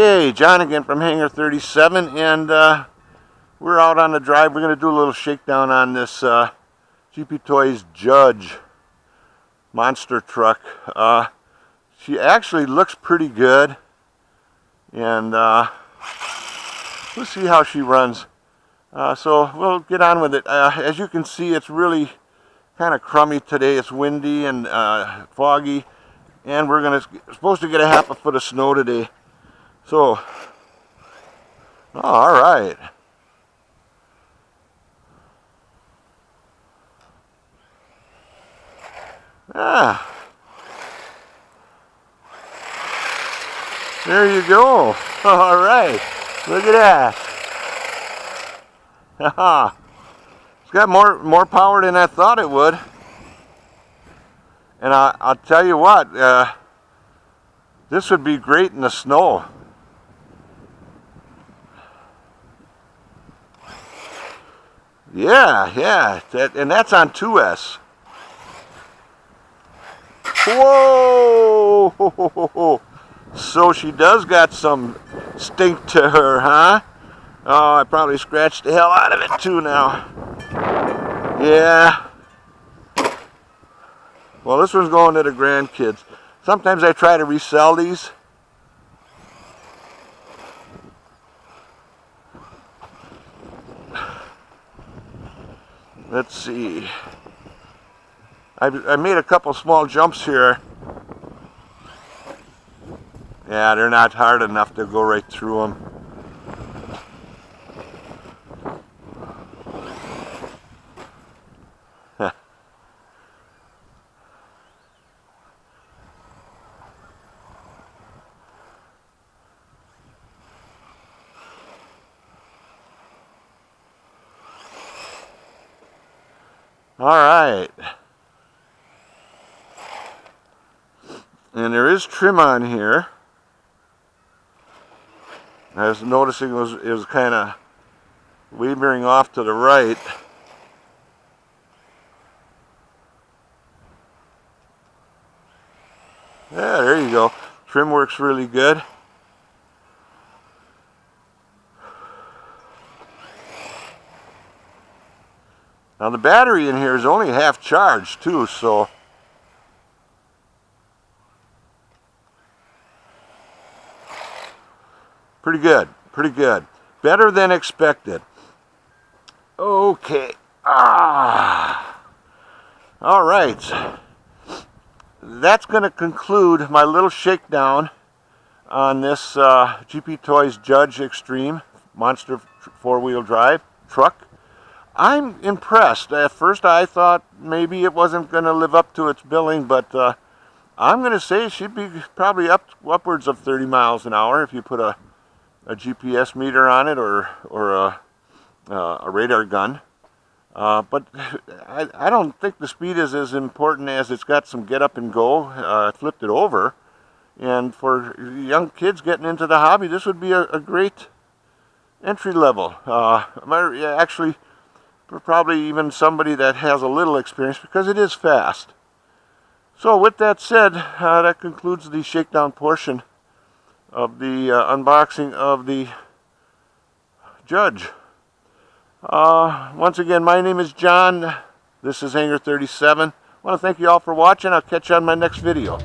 Okay, John again from Hangar 37, and we're out on the drive. We're going to do a little shakedown on this GP Toys Judge monster truck. She actually looks pretty good, and we'll see how she runs. So we'll get on with it. As you can see, it's really kind of crummy today. It's windy and foggy, and we're supposed to get a half a foot of snow today. So, all right. There you go. All right. Look at that. It's got more power than I thought it would. And I'll tell you what, this would be great in the snow. Yeah, and that's on 2S. Whoa! So she does got some stink to her, huh? Oh, I probably scratched the hell out of it too now. Yeah. Well, this one's going to the grandkids. Sometimes I try to resell these. Let's see. I made a couple small jumps here. Yeah, they're not hard enough to go right through them. All right. And there is trim on here. I was noticing it was kind of wavering off to the right. Yeah, there you go. Trim works really good. Now the battery in here is only half charged too, so pretty good. Better than expected. Okay. All right. That's going to conclude my little shakedown on this GP Toys Judge Extreme Monster 4-wheel drive truck. I'm impressed. At first I thought maybe it wasn't going to live up to its billing, but I'm going to say she'd be probably upwards of 30 miles an hour if you put a GPS meter on it or a radar gun. But I don't think the speed is as important as it's got some get up and go. I flipped it over, and for young kids getting into the hobby, this would be a great entry level. Actually, for probably even somebody that has a little experience, because it is fast. So with that said, that concludes the shakedown portion of the unboxing of the Judge. Once again, my name is John. This is Hangar 37. I want to thank you all for watching. I'll catch you on my next video.